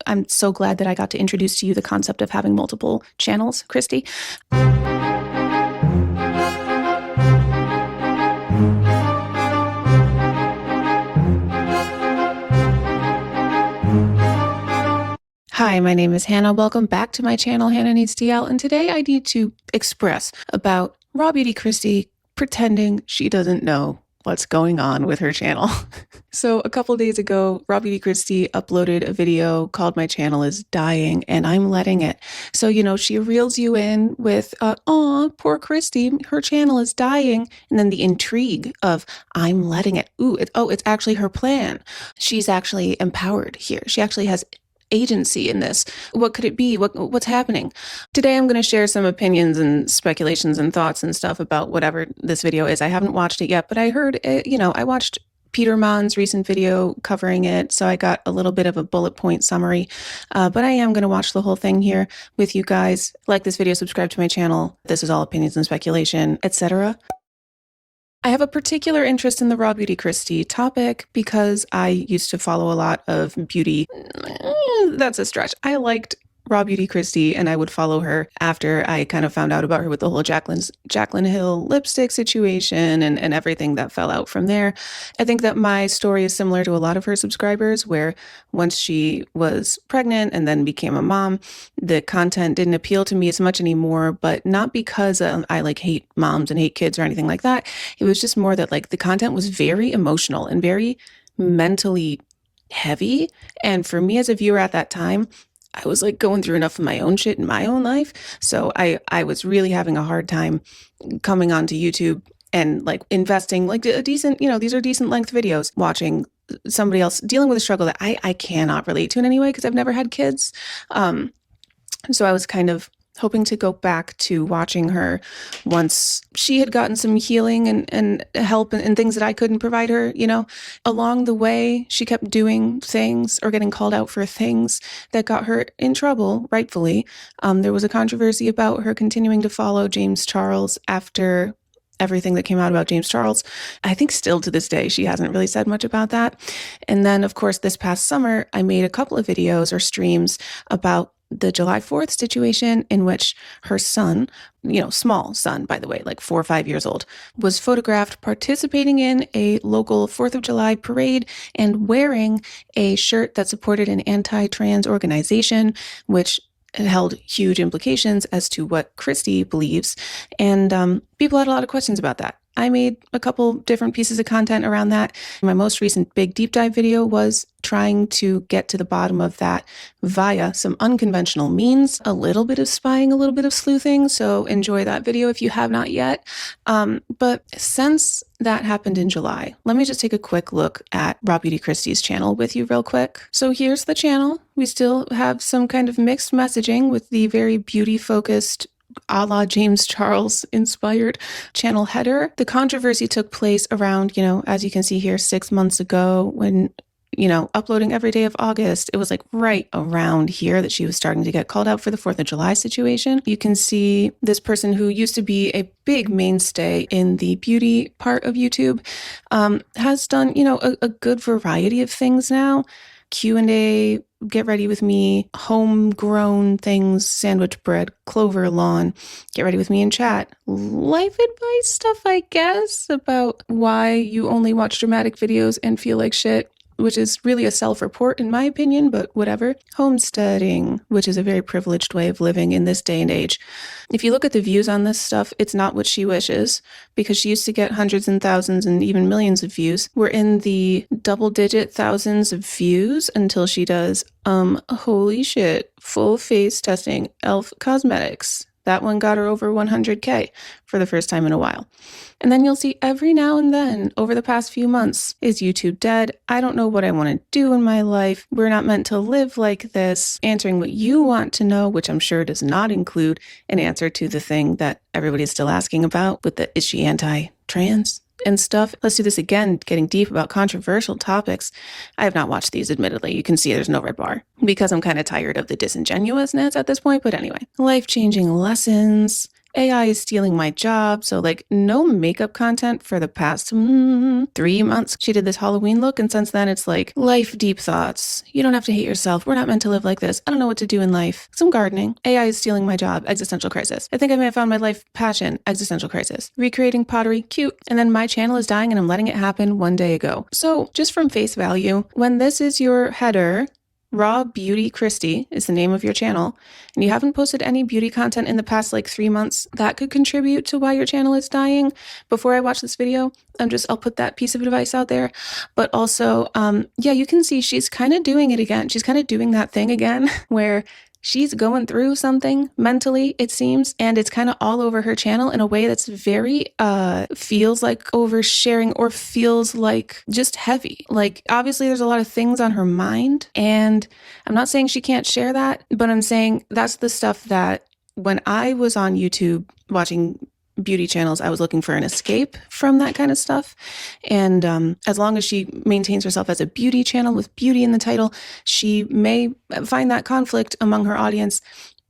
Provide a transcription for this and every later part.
I'm so glad that I got to introduce to you the concept of having multiple channels, Kristi. Hi, my name is Hannah. Welcome back to my channel, Hannah Needs DL, and today I need to express about RawBeautyKristi pretending she doesn't know what's going on with her channel. So a couple days ago, RawBeautyKristi uploaded a video called "My Channel is Dying," and I'm letting it. So, she reels you in with, "Aw, poor Kristi, her channel is dying," and then the intrigue of, "I'm letting it." Ooh, it's actually her plan. She's actually empowered here. She actually has agency in this. What could it be? What's happening? Today I'm going to share some opinions and speculations and thoughts and stuff about whatever this video is. I haven't watched it yet, but I heard it, I watched Peter Mon's recent video covering it, so I got a little bit of a bullet point summary, but I am going to watch the whole thing here with you guys. Like this video, subscribe to my channel. This is all opinions and speculation, etc. I have a particular interest in the RawBeautyKristi topic because I used to follow a lot of beauty. That's a stretch. I liked RawBeautyKristi, and I would follow her after I kind of found out about her with the whole Jaclyn Hill lipstick situation and everything that fell out from there. I think that my story is similar to a lot of her subscribers, where once she was pregnant and then became a mom, the content didn't appeal to me as much anymore, but not because I hate moms and hate kids or anything like that. It was just more that the content was very emotional and very mentally heavy. And for me as a viewer at that time, I was going through enough of my own shit in my own life. So I was really having a hard time coming onto YouTube and investing a decent, these are decent length videos, watching somebody else dealing with a struggle that I cannot relate to in any way because I've never had kids. So I was kind of hoping to go back to watching her once she had gotten some healing and help and things that I couldn't provide her. Along the way, she kept doing things or getting called out for things that got her in trouble, rightfully. There was a controversy about her continuing to follow James Charles after everything that came out about James Charles. I think still to this day, she hasn't really said much about that. And then, of course, this past summer, I made a couple of videos or streams about the July 4th situation in which her son, small son, by the way, 4 or 5 years old, was photographed participating in a local 4th of July parade and wearing a shirt that supported an anti-trans organization, which held huge implications as to what Kristi believes. And people had a lot of questions about that. I made a couple different pieces of content around that. My most recent big deep dive video was trying to get to the bottom of that via some unconventional means, a little bit of spying, a little bit of sleuthing. So enjoy that video if you have not yet. But since that happened in July, let me just take a quick look at RawBeautyKristi's channel with you real quick. So here's the channel. We still have some kind of mixed messaging with the very beauty focused a la James Charles inspired channel header. The controversy took place around, as you can see here, 6 months ago when, uploading every day of August. It was right around here that she was starting to get called out for the 4th of July situation. You can see this person who used to be a big mainstay in the beauty part of YouTube has done, a good variety of things now. Q&A, get ready with me, homegrown things, sandwich bread, clover lawn, get ready with me in chat, life advice stuff, I guess, about why you only watch dramatic videos and feel like shit, which is really a self-report in my opinion, but whatever. Homesteading, which is a very privileged way of living in this day and age. If you look at the views on this stuff, it's not what she wishes, because she used to get hundreds and thousands and even millions of views. We're in the double-digit thousands of views until she does, holy shit, full face testing, e.l.f. Cosmetics. That one got her over 100K for the first time in a while. And then you'll see every now and then over the past few months, is YouTube dead? I don't know what I want to do in my life. We're not meant to live like this. Answering what you want to know, which I'm sure does not include an answer to the thing that everybody's still asking about with the, is she anti-trans? And stuff. Let's do this again, getting deep about controversial topics. I have not watched these, admittedly. You can see there's no red bar because I'm kind of tired of the disingenuousness at this point. But anyway, life-changing lessons, AI is stealing my job. So like no makeup content for the past 3 months. She did this Halloween look, and since then it's like life deep thoughts. You don't have to hate yourself. We're not meant to live like this. I don't know what to do in life. Some gardening. AI is stealing my job. Existential crisis. I think I may have found my life passion. Existential crisis. Recreating pottery. Cute. And then my channel is dying and I'm letting it happen one day ago. So just from face value, when this is your header, RawBeautyKristi is the name of your channel, and you haven't posted any beauty content in the past like 3 months, that could contribute to why your channel is dying. Before I watch this video, I'll put that piece of advice out there. But also, yeah, you can see she's kind of doing it again. She's kind of doing that thing again where she's going through something mentally, it seems, and it's kind of all over her channel in a way that's very, feels like oversharing or feels like just heavy. Like, obviously there's a lot of things on her mind, and I'm not saying she can't share that, but I'm saying that's the stuff that when I was on YouTube watching beauty channels, I was looking for an escape from that kind of stuff. And as long as she maintains herself as a beauty channel with beauty in the title, she may find that conflict among her audience.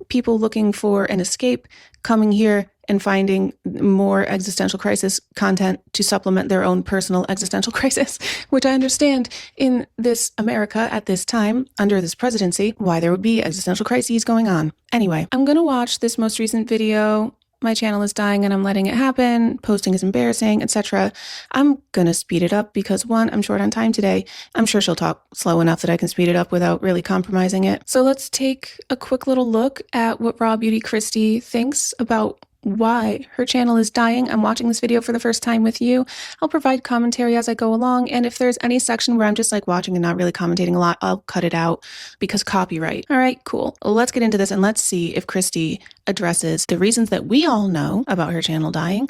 People looking for an escape, coming here and finding more existential crisis content to supplement their own personal existential crisis, which I understand in this America at this time, under this presidency, why there would be existential crises going on. Anyway, I'm going to watch this most recent video. My channel is dying and I'm letting it happen. Posting is embarrassing, etc. I'm gonna speed it up because one, I'm short on time today. I'm sure she'll talk slow enough that I can speed it up without really compromising it. So let's take a quick little look at what RawBeautyKristi thinks about why her channel is dying. I'm watching this video for the first time with you. I'll provide commentary as I go along, and if there's any section where I'm just like watching and not really commentating a lot, I'll cut it out because copyright. All right, cool. Let's get into this and let's see if Kristi addresses the reasons that we all know about her channel dying.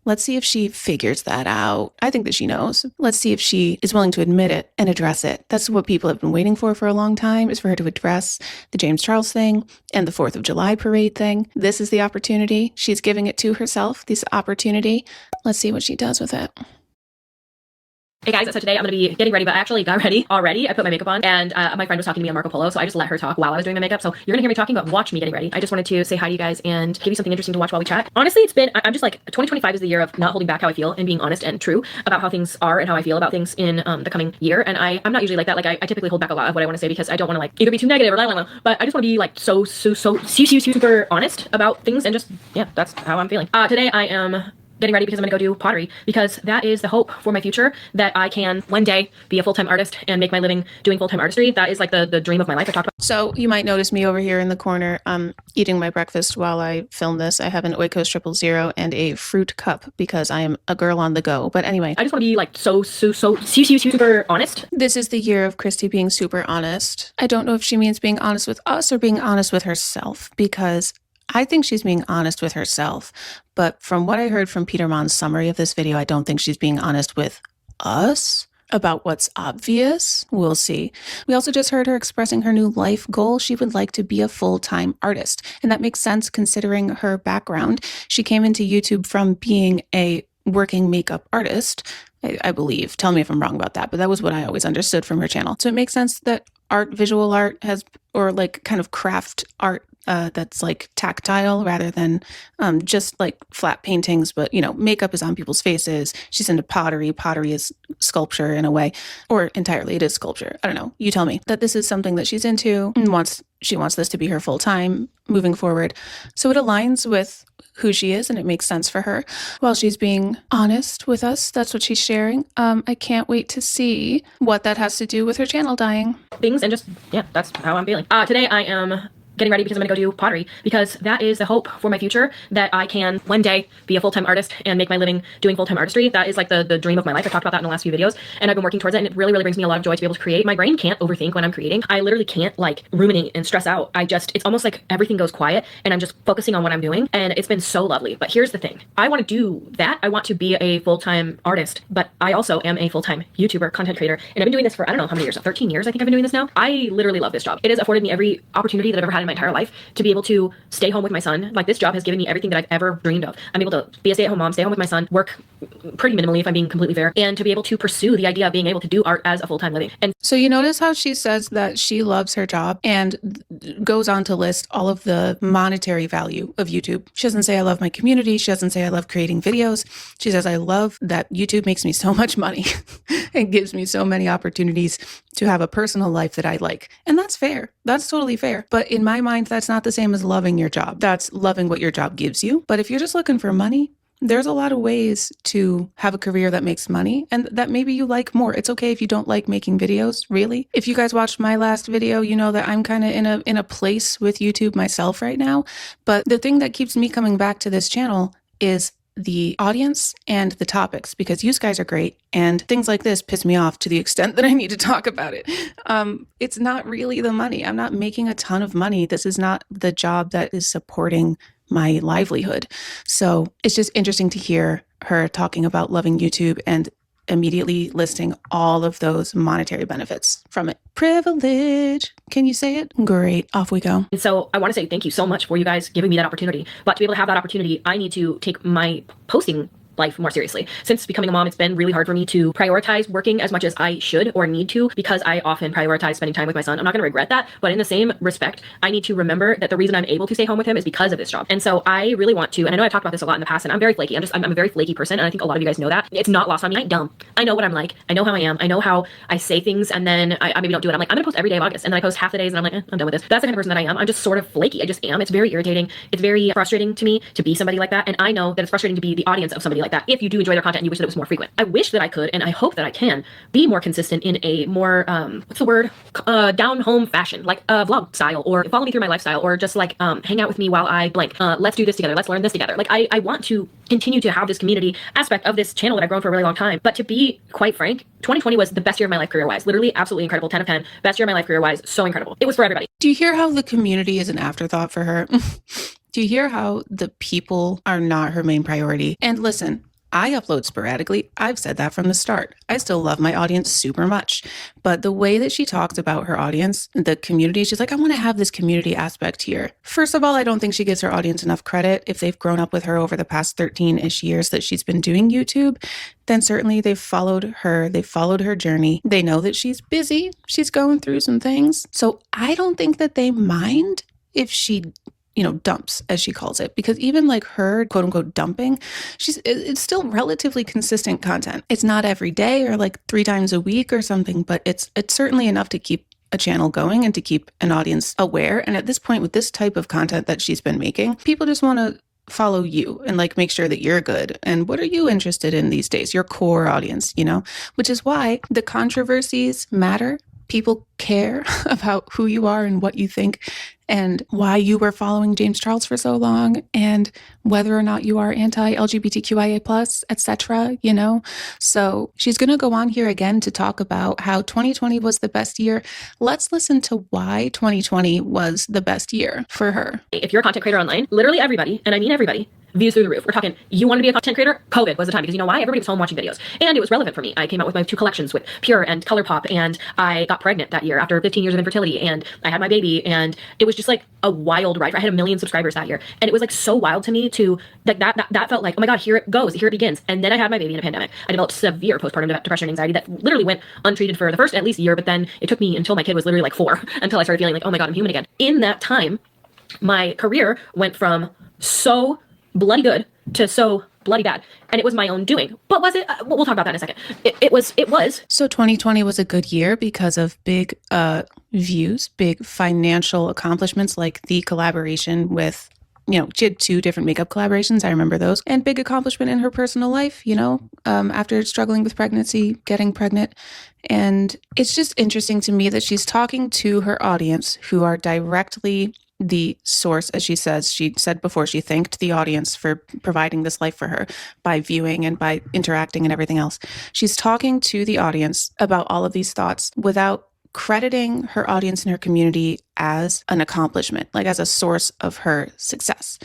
Let's see if she figures that out. I think that she knows. Let's see if she is willing to admit it and address it. That's what people have been waiting for a long time, is for her to address the James Charles thing and the 4th of July parade thing. This is the opportunity. She's giving it to herself, this opportunity. Let's see what she does with it. Hey guys, so today I'm going to be getting ready, but I actually got ready already. I put my makeup on, and my friend was talking to me on Marco Polo, so I just let her talk while I was doing my makeup. So you're going to hear me talking, but watch me getting ready. I just wanted to say hi to you guys and give you something interesting to watch while we chat. Honestly, I'm just like, 2025 is the year of not holding back how I feel and being honest and true about how things are and how I feel about things in the coming year. And I'm not usually like that. Like I typically hold back a lot of what I want to say because I don't want to like either be too negative or blah, blah, blah, but I just want to be like so super honest about things, and just, yeah, that's how I'm feeling. Today I am getting ready because I'm going to go do pottery, because that is the hope for my future, that I can one day be a full-time artist and make my living doing full-time artistry. That is like the dream of my life. I talked about. So you might notice me over here in the corner eating my breakfast while I film this. I have an Oikos 000 and a fruit cup because I am a girl on the go. But anyway, I just want to be like so super honest. This is the year of Kristi being super honest. I don't know if she means being honest with us or being honest with herself, because I think she's being honest with herself. But from what I heard from Peter Mon's summary of this video, I don't think she's being honest with us about what's obvious. We'll see. We also just heard her expressing her new life goal. She would like to be a full-time artist. And that makes sense considering her background. She came into YouTube from being a working makeup artist, I believe. Tell me if I'm wrong about that, but that was what I always understood from her channel. So it makes sense that visual art or like kind of craft art that's like tactile rather than just like flat paintings, but makeup is on people's faces. She's into pottery. Pottery is sculpture in a way, or entirely it is sculpture. I don't know. You tell me. That this is something that she's into and she wants this to be her full time moving forward. So it aligns with who she is and it makes sense for her. While she's being honest with us, that's what she's sharing. I can't wait to see what that has to do with her channel dying. Things, and just, yeah, that's how I'm feeling. Today I am getting ready because I'm going to go do pottery, because that is the hope for my future, that I can one day be a full-time artist and make my living doing full-time artistry. That is like the dream of my life. I talked about that in the last few videos, and I've been working towards it, and it really brings me a lot of joy to be able to create. My brain can't overthink when I'm creating. I literally can't like ruminate and stress out. It's almost like everything goes quiet and I'm just focusing on what I'm doing, and it's been so lovely. But here's the thing. I want to do that. I want to be a full-time artist, but I also am a full-time YouTuber, content creator, and I've been doing this for, I don't know how many years, 13 years I think I've been doing this now. I literally love this job. It has afforded me every opportunity that I've ever had in my entire life to be able to stay home with my son. Like, this job has given me everything that I've ever dreamed of. I'm able to be a stay-at-home mom, stay home with my son, work pretty minimally if I'm being completely fair, and to be able to pursue the idea of being able to do art as a full-time living. And so you notice how she says that she loves her job and goes on to list all of the monetary value of YouTube. She doesn't say I love my community. She doesn't say I love creating videos. She says I love that YouTube makes me so much money and gives me so many opportunities to have a personal life that I like. And that's fair. That's totally fair. But in my mind, that's not the same as loving your job. That's loving what your job gives you. But if you're just looking for money, there's a lot of ways to have a career that makes money and that maybe you like more. It's okay if you don't like making videos, really. If you guys watched my last video, you know that I'm kind of in a place with YouTube myself right now. But the thing that keeps me coming back to this channel is the audience and the topics, because you guys are great and things like this piss me off to the extent that I need to talk about it. It's not really the money. I'm not making a ton of money. This is not the job that is supporting my livelihood. So it's just interesting to hear her talking about loving YouTube and immediately listing all of those monetary benefits from it. Privilege. Can you say it? Great. Off we go. And so I want to say thank you so much for you guys giving me that opportunity. But to be able to have that opportunity, I need to take my posting life more seriously. Since becoming a mom, it's been really hard for me to prioritize working as much as I should or need to, because I often prioritize spending time with my son. I'm not going to regret that, but in the same respect, I need to remember that the reason I'm able to stay home with him is because of this job. And so I really want to, and I know I've talked about this a lot in the past, and I'm very flaky. I'm a very flaky person, and I think a lot of you guys know that. It's not lost on me. I'm dumb. I know what I'm like. I know how I am. I know how I say things, and then I maybe don't do it. I'm like, I'm going to post every day of August, and then I post half the days, and I'm like, I'm done with this. That's the kind of person that I am. I'm just sort of flaky. I just am. It's very irritating. It's very frustrating to me to be somebody like that, and I know that it's frustrating to be the audience of somebody like that. If you do enjoy their content and you wish that it was more frequent. I wish that I could, and I hope that I can be more consistent in a more, down home fashion, like a vlog style, or follow me through my lifestyle, or just like, hang out with me while I blank. Let's do this together. Let's learn this together. Like, I want to continue to have this community aspect of this channel that I've grown for a really long time. But to be quite frank, 2020 was the best year of my life career-wise. Literally, absolutely incredible. 10 of 10. Best year of my life career-wise. So incredible. It was for everybody. Do you hear how the community is an afterthought for her? Do you hear how the people are not her main priority? And listen, I upload sporadically. I've said that from the start. I still love my audience super much. But the way that she talks about her audience, the community, she's like, I want to have this community aspect here. First of all, I don't think she gives her audience enough credit. If they've grown up with her over the past 13-ish years that she's been doing YouTube, then certainly they've followed her. They've followed her journey. They know that she's busy. She's going through some things. So I don't think that they mind if she dumps, as she calls it, because even like her quote unquote dumping, it's still relatively consistent content. It's not every day or like 3 times a week or something, but it's certainly enough to keep a channel going and to keep an audience aware. And at this point, with this type of content that she's been making, people just want to follow you and like make sure that you're good. And what are you interested in these days? Your core audience, which is why the controversies matter. People care about who you are and what you think and why you were following James Charles for so long and whether or not you are anti-LGBTQIA+, etc., So she's going to go on here again to talk about how 2020 was the best year. Let's listen to why 2020 was the best year for her. If you're a content creator online, literally everybody, and I mean everybody, views through the roof. We're talking, you want to be a content creator? COVID was the time, because you know why? Everybody was home watching videos. And it was relevant for me. I came out with my 2 collections with Pure and ColourPop, and I got pregnant that year after 15 years of infertility, and I had my baby, and it was just like a wild ride. I had 1 million subscribers that year. And it was like so wild to me to like that felt like, oh my God, here it goes, here it begins. And then I had my baby in a pandemic. I developed severe postpartum depression and anxiety that literally went untreated for the first at least year, but then it took me until my kid was literally like 4 until I started feeling like, oh my God, I'm human again. In that time, my career went from so bloody good to so bloody bad. And it was my own doing. But was it? We'll talk about that in a second. It was. So 2020 was a good year because of big views, big financial accomplishments, like the collaboration with, she had 2 different makeup collaborations. I remember those. And big accomplishment in her personal life, after struggling with pregnancy, getting pregnant. And it's just interesting to me that she's talking to her audience who are directly the source, as she said before, she thanked the audience for providing this life for her by viewing and by interacting and everything else. She's talking to the audience about all of these thoughts without crediting her audience and her community as an accomplishment, like as a source of her success.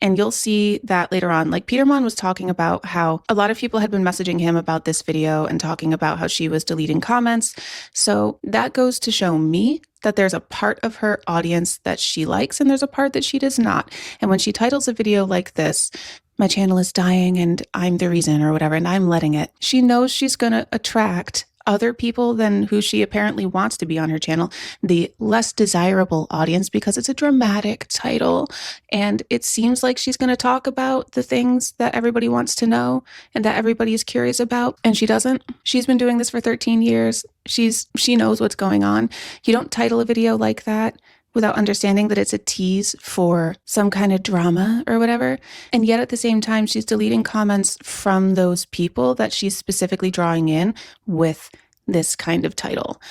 And you'll see that later on, like Peterman was talking about how a lot of people had been messaging him about this video and talking about how she was deleting comments. So that goes to show me that there's a part of her audience that she likes and there's a part that she does not. And when she titles a video like this, "My channel is dying and I'm the reason," or whatever, and I'm letting it, she knows she's going to attract other people than who she apparently wants to be on her channel, the less desirable audience, because it's a dramatic title. And it seems like she's going to talk about the things that everybody wants to know and that everybody is curious about. And she doesn't. She's been doing this for 13 years. She knows what's going on. You don't title a video like that without understanding that it's a tease for some kind of drama or whatever. And yet at the same time, she's deleting comments from those people that she's specifically drawing in with this kind of title.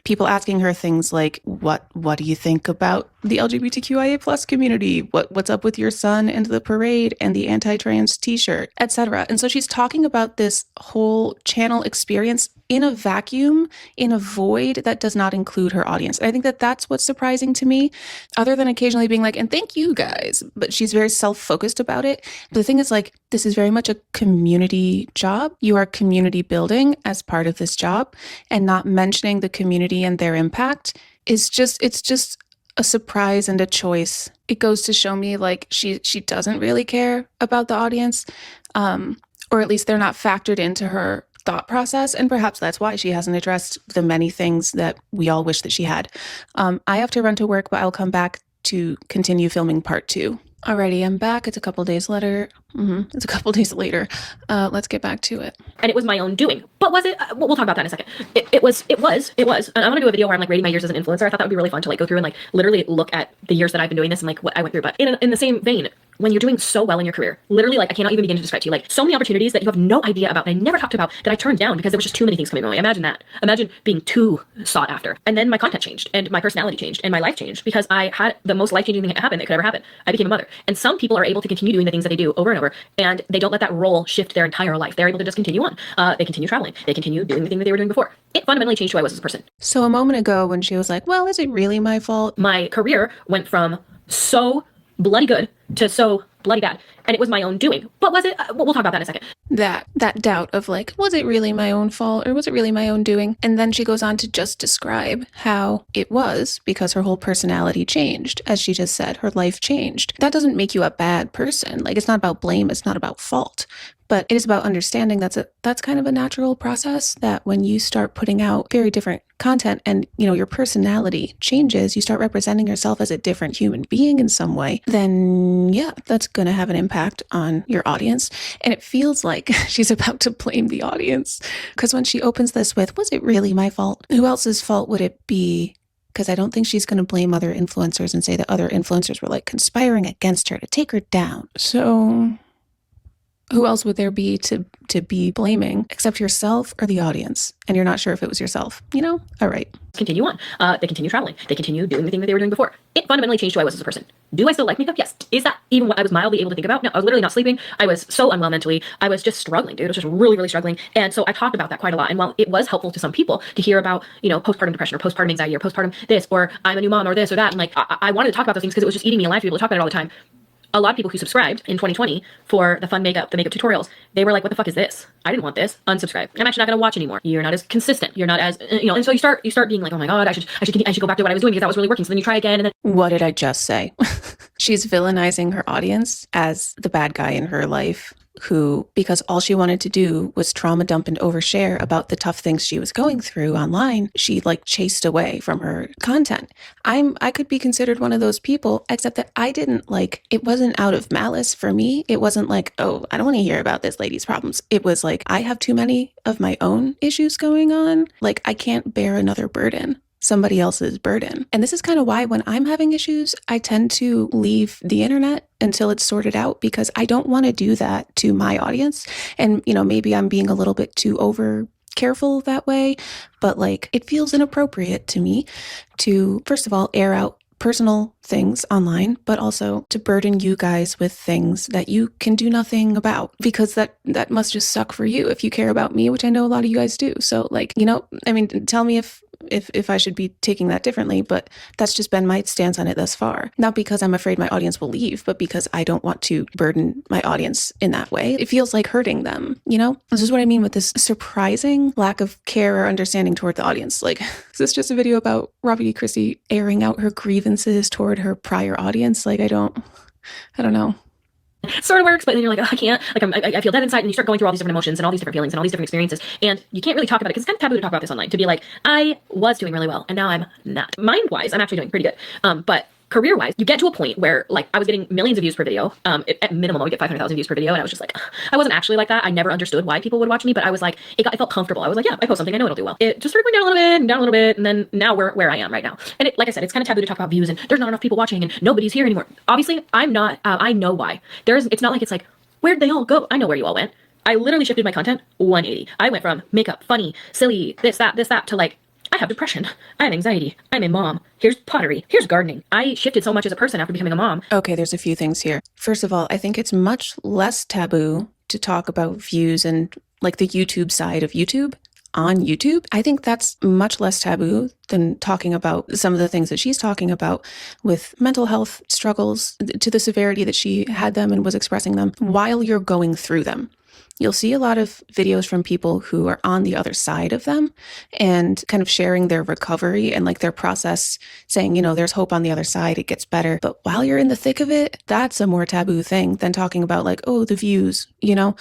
People asking her things like, what do you think about the LGBTQIA plus community? What's up with your son and the parade and the anti-trans t-shirt, etc. And so she's talking about this whole channel experience in a vacuum, in a void that does not include her audience. And I think that that's what's surprising to me, other than occasionally being like, and thank you guys, but she's very self-focused about it. But the thing is, like, this is very much a community job. You are community building as part of this job, and not mentioning the community and their impact is it's just a surprise and a choice. It goes to show me, like, she doesn't really care about the audience, or at least they're not factored into her thought process, and perhaps that's why she hasn't addressed the many things that we all wish that she had. I have to run to work, but I'll come back to continue filming part 2. Alrighty, I'm back. It's a couple days later. It's a couple days later. Let's get back to it. And it was my own doing. But was it? We'll talk about that in a second. It was. And I'm gonna do a video where I'm like rating my years as an influencer. I thought that would be really fun to like go through and like literally look at the years that I've been doing this and like what I went through. But in the same vein, when you're doing so well in your career, literally, like, I cannot even begin to describe to you, like, so many opportunities that you have no idea about and I never talked about that I turned down because there was just too many things coming my way. Imagine that. Imagine being too sought after. And then my content changed and my personality changed and my life changed because I had the most life-changing thing happen that could ever happen. I became a mother. And some people are able to continue doing the things that they do over and over, and they don't let that role shift their entire life. They're able to just continue on. They continue traveling. They continue doing the thing that they were doing before. It fundamentally changed who I was as a person. So a moment ago when she was like, well, is it really my fault? My career went from so bloody good to so bloody bad. And it was my own doing. But was it? We'll talk about that in a second. That doubt of like, was it really my own fault or was it really my own doing? And then she goes on to just describe how it was because her whole personality changed. As she just said, her life changed. That doesn't make you a bad person. Like, it's not about blame. It's not about fault. But it is about understanding that's kind of a natural process, that when you start putting out very different content and, you know, your personality changes, you start representing yourself as a different human being in some way, then yeah, that's going to have an impact on your audience. And it feels like she's about to blame the audience, because when she opens this with, was it really my fault? Who else's fault would it be? Because I don't think she's going to blame other influencers and say that other influencers were like conspiring against her to take her down. So who else would there be to be blaming except yourself or the audience? And you're not sure if it was yourself, you know? All right. Continue on. They continue traveling. They continue doing the thing that they were doing before. It fundamentally changed who I was as a person. Do I still like makeup? Yes. Is that even what I was mildly able to think about? No, I was literally not sleeping. I was so unwell mentally. I was just struggling, dude. I was just really, really struggling. And so I talked about that quite a lot. And while it was helpful to some people to hear about, you know, postpartum depression or postpartum anxiety or postpartum this, or I'm a new mom or this or that, and like, I wanted to talk about those things because it was just eating me alive to be able to talk about it all the time. A lot of people who subscribed in 2020 for the fun makeup, the makeup tutorials, they were like, what the fuck is this? I didn't want this. Unsubscribe. I'm actually not going to watch anymore. You're not as consistent. You're not as, you know, and so you start being like, oh my God, I should go back to what I was doing because that was really working. So then you try again. And then what did I just say? She's villainizing her audience as the bad guy in her life, who, because all she wanted to do was trauma dump and overshare about the tough things she was going through online, she like chased away from her content. I could be considered one of those people, except that I didn't like, it wasn't out of malice for me. It wasn't like, oh, I don't want to hear about this lady's problems. It was like, I have too many of my own issues going on. Like, I can't bear another burden. Somebody else's burden. And this is kind of why when I'm having issues, I tend to leave the internet until it's sorted out, because I don't want to do that to my audience. And, you know, maybe I'm being a little bit too over careful that way, but like, it feels inappropriate to me to, first of all, air out personal things online, but also to burden you guys with things that you can do nothing about, because that must just suck for you if you care about me, which I know a lot of you guys do. So like, you know, I mean, tell me if if I should be taking that differently, but that's just been my stance on it thus far. Not because I'm afraid my audience will leave, but because I don't want to burden my audience in that way. It feels like hurting them, you know? This is what I mean with this surprising lack of care or understanding toward the audience. Like, is this just a video about RawBeautyKristi airing out her grievances toward her prior audience? Like, I don't know. Sort of works, but then you're like, oh, I can't, like, I feel dead inside, and you start going through all these different emotions and all these different feelings and all these different experiences, and you can't really talk about it because it's kind of taboo to talk about this online, to be like, I was doing really well and now I'm not. Mind-wise, I'm actually doing pretty good, but career-wise, you get to a point where, like, I was getting millions of views per video. At minimum, I would get 500,000 views per video, and I was just like, I wasn't actually like that. I never understood why people would watch me, but I was like, it felt comfortable. I was like, yeah, I post something, I know it'll do well. It just started going down a little bit and down a little bit, and then now we're where I am right now. And like I said, it's kind of taboo to talk about views, and there's not enough people watching, and nobody's here anymore. Obviously, I'm not. I know why. It's not like it's like, where'd they all go? I know where you all went. I literally shifted my content 180. I went from makeup, funny, silly, this, that, to like, I have depression, I have anxiety, I'm a mom, here's pottery, here's gardening. I shifted so much as a person after becoming a mom. Okay, there's a few things here. First of all, I think it's much less taboo to talk about views and like the YouTube side of YouTube on YouTube. I think that's much less taboo than talking about some of the things that she's talking about with mental health struggles to the severity that she had them and was expressing them while you're going through them. You'll see a lot of videos from people who are on the other side of them and kind of sharing their recovery and like their process, saying, you know, there's hope on the other side, it gets better. But while you're in the thick of it, that's a more taboo thing than talking about like, oh, the views, you know.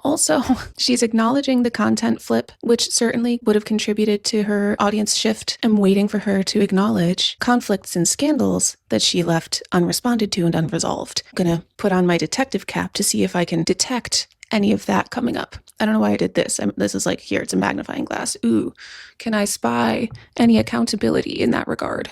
Also, she's acknowledging the content flip, which certainly would have contributed to her audience shift. I'm waiting for her to acknowledge conflicts and scandals that she left unresponded to and unresolved. I'm gonna put on my detective cap to see if I can detect any of that coming up. I don't know why I did this. This is like, here, it's a magnifying glass. Ooh, can I spy any accountability in that regard?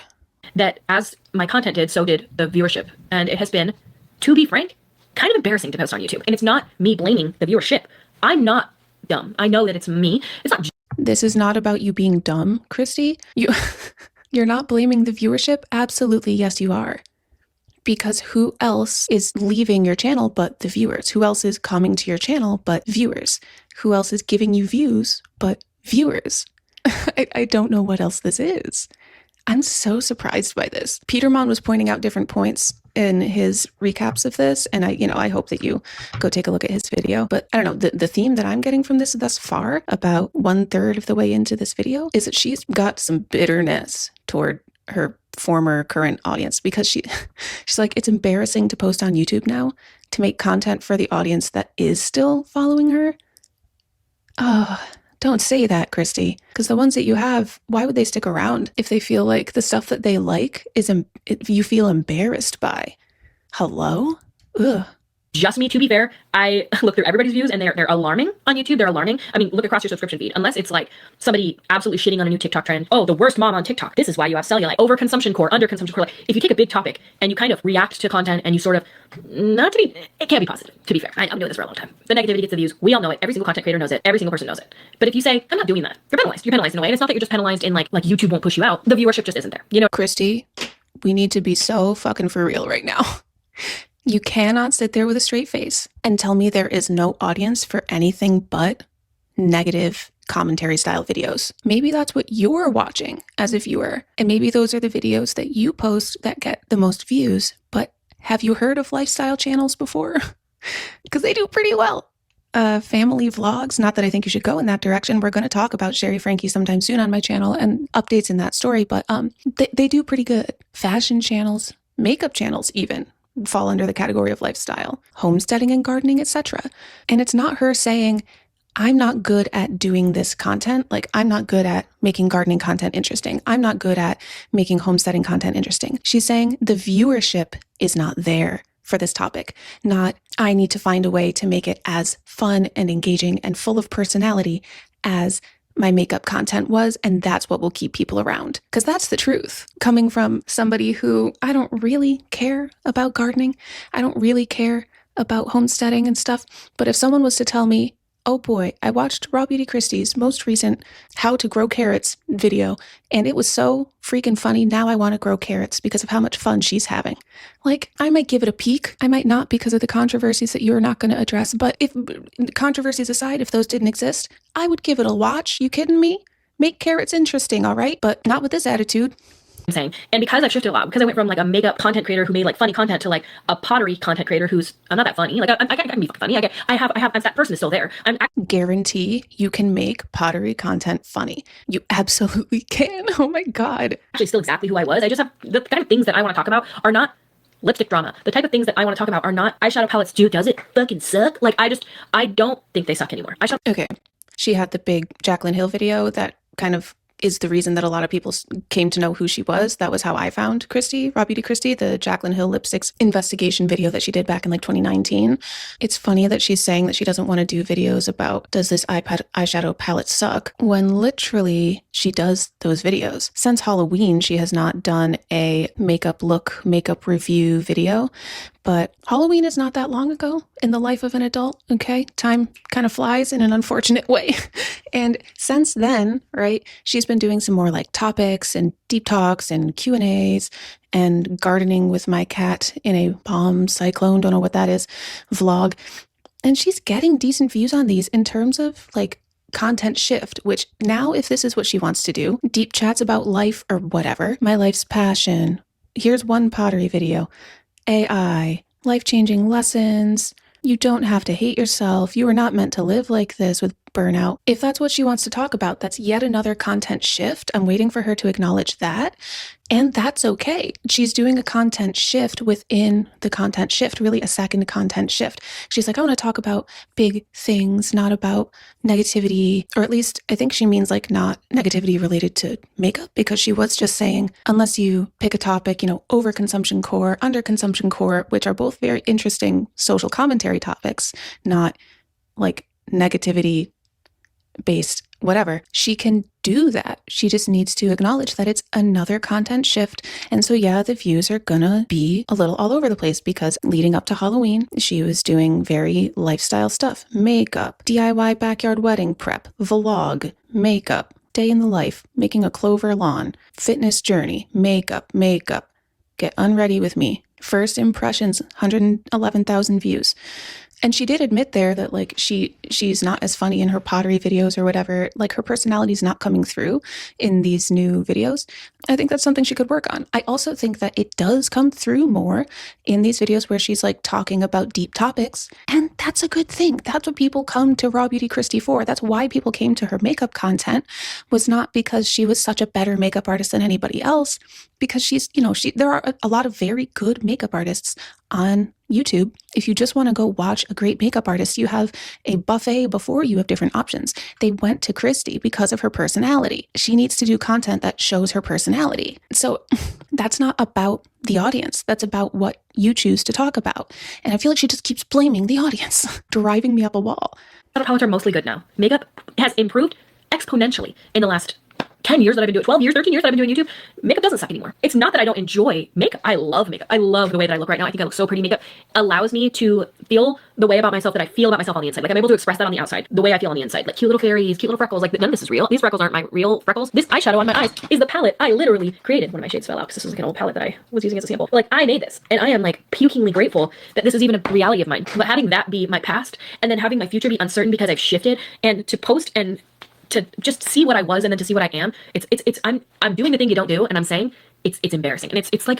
That as my content did, so did the viewership. And it has been, to be frank, kind of embarrassing to post on YouTube. And it's not me blaming the viewership. I'm not dumb. I know that it's me. It's not. This is not about you being dumb, Kristi. You're not blaming the viewership? Absolutely, yes, you are. Because who else is leaving your channel but the viewers? Who else is coming to your channel but viewers? Who else is giving you views but viewers? I don't know what else this is. I'm so surprised by this. Petermon was pointing out different points in his recaps of this, and I hope that you go take a look at his video. But I don't know, the theme that I'm getting from this thus far, about 1/3 of the way into this video, is that she's got some bitterness toward her former current audience, because she's like, it's embarrassing to post on YouTube now to make content for the audience that is still following her. Oh, don't say that, Kristi, because the ones that you have, why would they stick around if they feel like the stuff that they like is you feel embarrassed by? Hello? Ugh. Just me, to be fair. I look through everybody's views and they're alarming on YouTube. They're alarming. I mean, look across your subscription feed. Unless it's like somebody absolutely shitting on a new TikTok trend. Oh, the worst mom on TikTok. This is why you have cellulite. Overconsumption core, underconsumption core. Like, if you take a big topic and you kind of react to content and you sort of, it can't be positive, to be fair. I'm doing this for a long time. The negativity gets the views. We all know it. Every single content creator knows it. Every single person knows it. But if you say, I'm not doing that, you're penalized. You're penalized in a way. And it's not that you're just penalized in like YouTube won't push you out. The viewership just isn't there. You know, Kristi, we need to be so fucking for real right now. You cannot sit there with a straight face and tell me there is no audience for anything but negative commentary style videos. Maybe that's what you're watching as a viewer. And maybe those are the videos that you post that get the most views. But have you heard of lifestyle channels before? Because they do pretty well. Family vlogs, not that I think you should go in that direction. We're going to talk about Sherry Frankie sometime soon on my channel and updates in that story. But they do pretty good. Fashion channels, makeup channels even fall under the category of lifestyle, homesteading and gardening, etc. And it's not her saying, I'm not good at doing this content. Like, I'm not good at making gardening content interesting. I'm not good at making homesteading content interesting. She's saying the viewership is not there for this topic. Not, I need to find a way to make it as fun and engaging and full of personality as my makeup content was, and that's what will keep people around. Because that's the truth. Coming from somebody who, I don't really care about gardening, I don't really care about homesteading and stuff, but if someone was to tell me, oh boy, I watched RawBeautyKristi's most recent How to Grow Carrots video, and it was so freaking funny, now I want to grow carrots because of how much fun she's having. Like, I might give it a peek. I might not because of the controversies that you're not going to address, but if controversies aside, if those didn't exist, I would give it a watch. You kidding me? Make carrots interesting, all right? But not with this attitude. I'm saying. And because I've shifted a lot, because I went from like a makeup content creator who made like funny content to like a pottery content creator who's, I'm not that funny. Like I can be funny. That person is still there. Guarantee you can make pottery content funny. You absolutely can. Oh my God. Actually still exactly who I was. I just have the kind of things that I want to talk about are not lipstick drama. The type of things that I want to talk about are not eyeshadow palettes. Dude, does it fucking suck? Like I don't think they suck anymore. Okay. She had the big Jaclyn Hill video that kind of is the reason that a lot of people came to know who she was. That was how I found Kristi, RawBeautyKristi, the Jaclyn Hill lipsticks investigation video that she did back in like 2019. It's funny that she's saying that she doesn't want to do videos about, does this eyeshadow palette suck? When literally she does those videos. Since Halloween, she has not done a makeup review video. But Halloween is not that long ago in the life of an adult, okay? Time kind of flies in an unfortunate way. And since then, right, she's been doing some more like topics and deep talks and Q&As and gardening with my cat in a bomb cyclone, don't know what that is, vlog. And she's getting decent views on these in terms of like content shift, which now if this is what she wants to do, deep chats about life or whatever, my life's passion, here's one pottery video, AI, life-changing lessons. You don't have to hate yourself. You are not meant to live like this with burnout. If that's what she wants to talk about, that's yet another content shift. I'm waiting for her to acknowledge that. And that's okay. She's doing a content shift within the content shift, really a second content shift. She's like, I want to talk about big things, not about negativity, or at least I think she means like not negativity related to makeup, because she was just saying, unless you pick a topic, overconsumption core, underconsumption core, which are both very interesting social commentary topics, not like negativity based whatever, she can do that. She just needs to acknowledge that it's another content shift. And so, yeah, the views are gonna be a little all over the place because leading up to Halloween, she was doing very lifestyle stuff, makeup, DIY backyard wedding prep, vlog, makeup, day in the life, making a clover lawn, fitness journey, makeup, get unready with me. First impressions, 111,000 views. And she did admit there that like she's not as funny in her pottery videos or whatever, like her personality is not coming through in these new videos. I think that's something she could work on. I also think that it does come through more in these videos where she's like talking about deep topics. And that's a good thing. That's what people come to RawBeautyKristi for. That's why people came to her makeup content, was not because she was such a better makeup artist than anybody else, because there are a lot of very good makeup artists on YouTube. If you just want to go watch a great makeup artist, you have a buffet before you have different options. They went to Kristi because of her personality. She needs to do content that shows her personality. So that's not about the audience. That's about what you choose to talk about. And I feel like she just keeps blaming the audience, driving me up a wall. Eyeshadow palettes are mostly good now. Makeup has improved exponentially in the last 10 years that I've been doing, 12 years, 13 years that I've been doing YouTube. Makeup doesn't suck anymore. It's not that I don't enjoy makeup. I love makeup. I love the way that I look right now. I think I look so pretty. Makeup allows me to feel the way about myself that I feel about myself on the inside. Like I'm able to express that on the outside, the way I feel on the inside. Like cute little fairies, cute little freckles. Like none of this is real. These freckles aren't my real freckles. This eyeshadow on my eyes is the palette I literally created. One of my shades fell out because this was like an old palette that I was using as a sample. Like I made this and I am like pukingly grateful that this is even a reality of mine. But having that be my past and then having my future be uncertain because I've shifted, and to post and to just see what I was and then to see what I am, I'm doing the thing you don't do, and I'm saying it's embarrassing, and it's like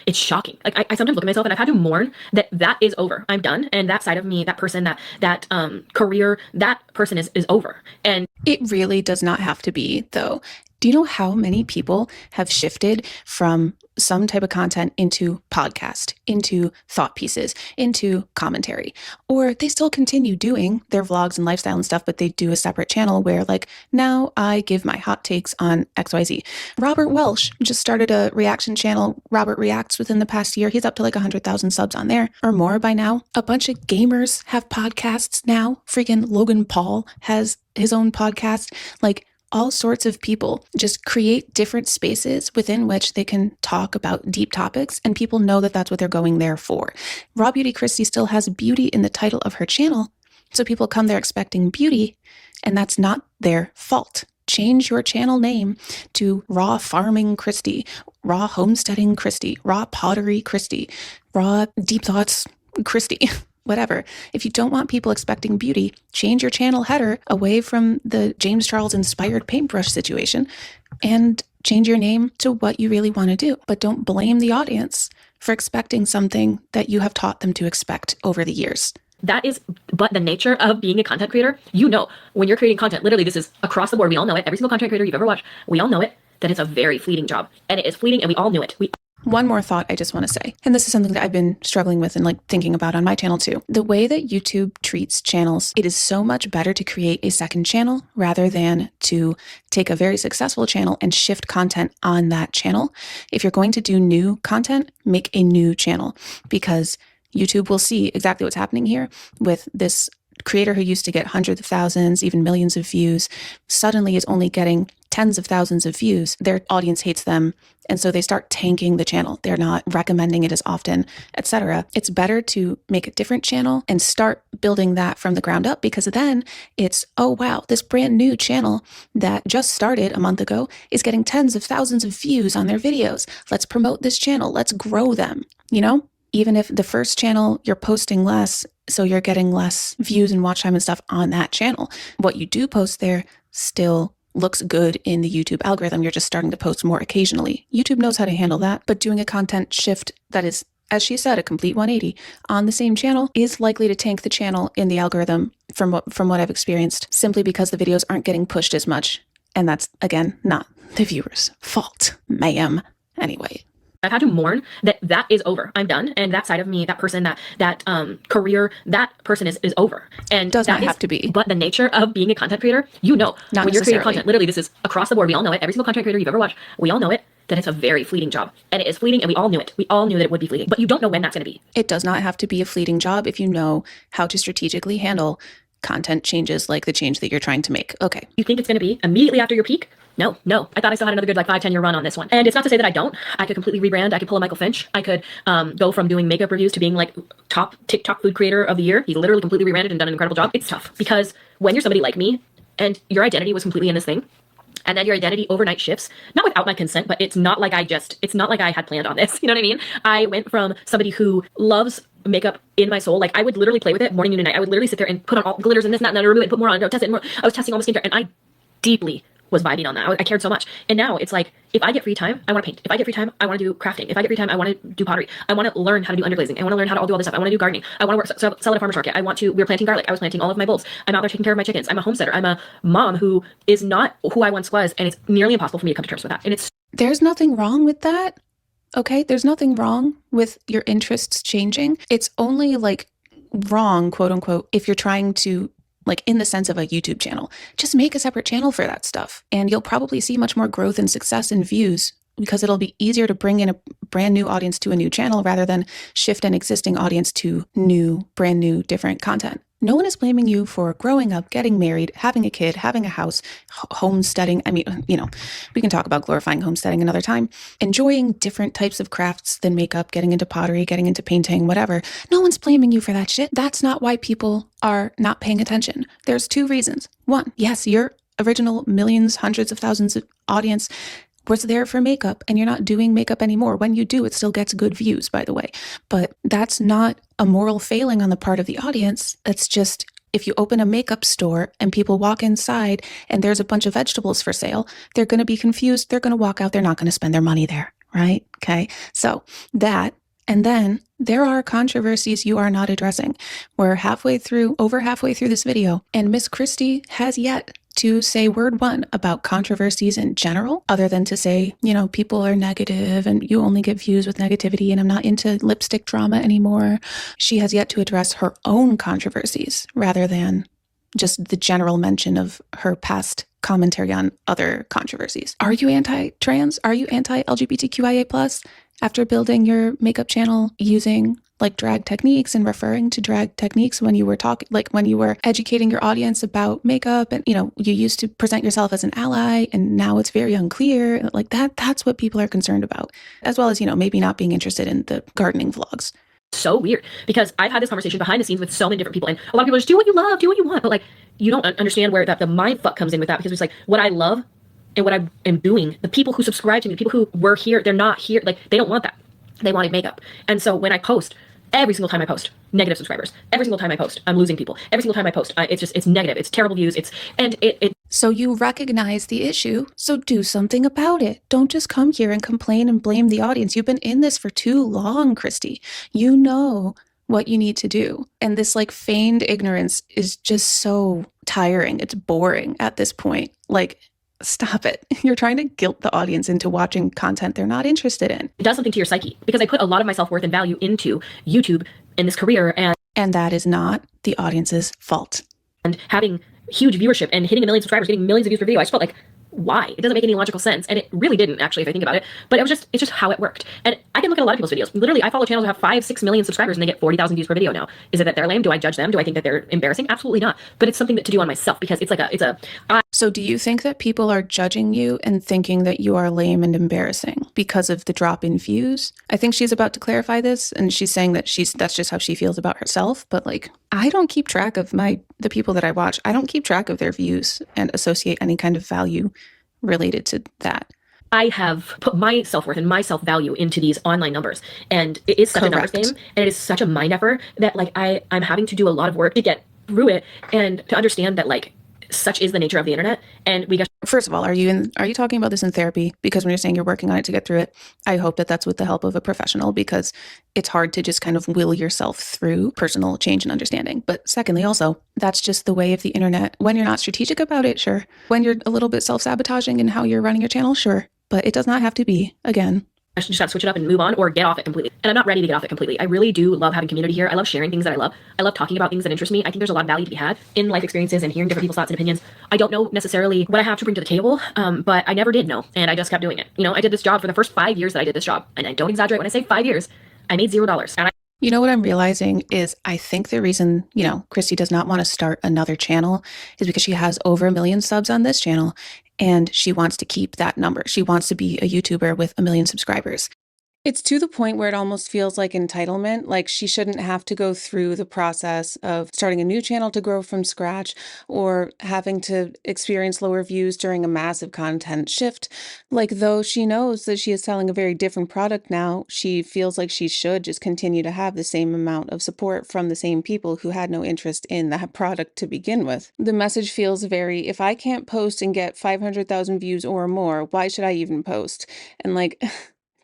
it's shocking. Like I sometimes look at myself and I've had to mourn that is over. I'm done, and that side of me, that person, that career, that person is over. And it really does not have to be, though. Do you know how many people have shifted from some type of content into podcast, into thought pieces, into commentary, or they still continue doing their vlogs and lifestyle and stuff, but they do a separate channel where like, now I give my hot takes on XYZ. Robert Welsh just started a reaction channel, Robert Reacts, within the past year. He's up to like 100,000 subs on there or more by now. A bunch of gamers have podcasts now. Freaking Logan Paul has his own podcast. Like, all sorts of people just create different spaces within which they can talk about deep topics, and people know that that's what they're going there for. RawBeautyKristi still has beauty in the title of her channel, so people come there expecting beauty, and that's not their fault. Change your channel name to Raw Farming Kristi, Raw Homesteading Kristi, Raw Pottery Kristi, Raw Deep Thoughts Kristi. whatever. If you don't want people expecting beauty, change your channel header away from the James Charles inspired paintbrush situation and change your name to what you really want to do. But don't blame the audience for expecting something that you have taught them to expect over the years. That is but the nature of being a content creator. You know, when you're creating content, literally this is across the board. We all know it. Every single content creator you've ever watched, we all know it, that it's a very fleeting job. And it is fleeting, and we all knew it. One more thought I just want to say, and this is something that I've been struggling with and thinking about on my channel too. The way that YouTube treats channels, it is so much better to create a second channel rather than to take a very successful channel and shift content on that channel. If you're going to do new content, make a new channel, because YouTube will see exactly what's happening here with this creator who used to get hundreds of thousands, even millions of views, suddenly is only getting tens of thousands of views. Their audience hates them, and so they start tanking the channel. They're not recommending it as often, etc. It's better to make a different channel and start building that from the ground up, because then it's, oh wow, this brand new channel that just started a month ago is getting tens of thousands of views on their videos. Let's promote this channel. Let's grow them, you know? Even if the first channel you're posting less, so you're getting less views and watch time and stuff on that channel, what you do post there still looks good in the YouTube algorithm. You're just starting to post more occasionally. YouTube knows how to handle that, but doing a content shift that is, as she said, a complete 180 on the same channel is likely to tank the channel in the algorithm from what I've experienced, simply because the videos aren't getting pushed as much. And that's, again, not the viewer's fault, ma'am. Anyway. I've had to mourn that is over. I'm done. And that side of me, that person, that career, that person is over. And does not have to be. But the nature of being a content creator, you know, not when you're creating content, literally this is across the board. We all know it. Every single content creator you've ever watched, we all know it, that it's a very fleeting job. And it is fleeting, and we all knew it. We all knew that it would be fleeting, but you don't know when that's going to be. It does not have to be a fleeting job if you know how to strategically handle content changes like the change that you're trying to make. Okay. You think it's going to be immediately after your peak? No. I thought I still had another good 5-10 year run on this one. And it's not to say that I don't. I could completely rebrand. I could pull a Michael Finch. I could go from doing makeup reviews to being top TikTok food creator of the year. He literally completely rebranded and done an incredible job. It's tough because when you're somebody like me and your identity was completely in this thing, and then your identity overnight shifts, not without my consent, but it's not like I had planned on this. You know what I mean? I went from somebody who loves makeup in my soul. I would literally play with it morning, noon, and night. I would literally sit there and put on all glitters and this and that, and then remove it and put more on, test it more. I was testing all the skincare, and I deeply was vibing on that. I cared so much. And now it's if I get free time, I want to paint. If I get free time, I want to do crafting. If I get free time, I want to do pottery. I want to learn how to do underglazing. I want to learn how to do all this stuff. I want to do gardening. I want to sell at a farmer's market. We're planting garlic. I was planting all of my bulbs. I'm out there taking care of my chickens. I'm a homesteader. I'm a mom who is not who I once was. And it's nearly impossible for me to come to terms with that. And there's nothing wrong with that. Okay. There's nothing wrong with your interests changing. It's only wrong, quote unquote, if you're trying to, in the sense of a YouTube channel, just make a separate channel for that stuff. And you'll probably see much more growth and success in views, because it'll be easier to bring in a brand new audience to a new channel rather than shift an existing audience to brand new, different content. No one is blaming you for growing up, getting married, having a kid, having a house, homesteading. I mean, we can talk about glorifying homesteading another time. Enjoying different types of crafts than makeup, getting into pottery, getting into painting, whatever. No one's blaming you for that shit. That's not why people are not paying attention. There's two reasons. One, yes, your original millions, hundreds of thousands of audience was there for makeup, and you're not doing makeup anymore. When you do, it still gets good views, by the way. But that's not a moral failing on the part of the audience. That's just, if you open a makeup store and people walk inside and there's a bunch of vegetables for sale, they're going to be confused. They're going to walk out. They're not going to spend their money there, right? Okay. So that, and then there are controversies you are not addressing. We're over halfway through this video, and Miss Kristi has yet to say word one about controversies in general, other than to say, people are negative and you only get views with negativity, and I'm not into lipstick drama anymore. She has yet to address her own controversies rather than just the general mention of her past commentary on other controversies. Are you anti-trans? Are you anti-LGBTQIA+? After building your makeup channel using drag techniques and referring to drag techniques when you were when you were educating your audience about makeup, and you used to present yourself as an ally, and now it's very unclear. That's what people are concerned about, as well as maybe not being interested in the gardening vlogs. So weird, because I've had this conversation behind the scenes with so many different people, and a lot of people just do what you love, do what you want, but you don't understand where the mind fuck comes in with that, because it's what I love and what I am doing, the people who subscribe to me, the people who were here, they're not here. They don't want that. They wanted makeup. And so when I post every single time I post, negative subscribers. Every single time I post, I'm losing people. Every single time I post, it's negative. It's terrible views. So you recognize the issue, so do something about it. Don't just come here and complain and blame the audience. You've been in this for too long, Kristi. You know what you need to do. And this like feigned ignorance is just so tiring. It's boring at this point. Like, stop it. You're trying to guilt the audience into watching content they're not interested in. It does something to your psyche because I put a lot of my self-worth and value into YouTube in this career, and that is not the audience's fault. And having huge viewership and hitting 1 million subscribers, getting millions of views per video, I just felt like, why? It doesn't make any logical sense. And it really didn't, actually, if I think about it. But it's just how it worked. And I can look at a lot of people's videos. Literally, I follow channels that have 5-6 million subscribers and they get 40,000 views per video now. Is it that they're lame? Do I judge them? Do I think that they're embarrassing? Absolutely not. But it's something to do on myself because So do you think that people are judging you and thinking that you are lame and embarrassing because of the drop in views? I think she's about to clarify this, and she's saying that that's just how she feels about herself. But like, I don't keep track of the people that I watch. I don't keep track of their views and associate any kind of value related to that. I have put my self-worth and my self-value into these online numbers. And it is such a numbers game, and it is such a mind effort that like I'm having to do a lot of work to get through it and to understand that like such is the nature of the internet. And we got First of all, are you talking about this in therapy? Because when you're saying you're working on it to get through it, I hope that that's with the help of a professional, because it's hard to just kind of will yourself through personal change and understanding. But secondly, also, that's just the way of the internet. When you're not strategic about it, sure. When you're a little bit self-sabotaging in how you're running your channel, sure. But it does not have to be, again. I should just have to switch it up and move on or get off it completely. And I'm not ready to get off it completely. I really do love having community here. I love sharing things that I love. I love talking about things that interest me. I think there's a lot of value to be had in life experiences and hearing different people's thoughts and opinions. I don't know necessarily what I have to bring to the table, but I never did know. And I just kept doing it. You know, I did this job for the first 5 years that I did this job. And I don't exaggerate when I say 5 years. I made $0. And You know what I'm realizing is I think the reason, Kristi does not want to start another channel is because she has over 1 million subs on this channel and she wants to keep that number. She wants to be a YouTuber with 1 million subscribers. It's to the point where it almost feels like entitlement, like she shouldn't have to go through the process of starting a new channel to grow from scratch or having to experience lower views during a massive content shift. Like, though she knows that she is selling a very different product now, she feels like she should just continue to have the same amount of support from the same people who had no interest in that product to begin with. The message feels very, if I can't post and get 500,000 views or more, why should I even post? And like...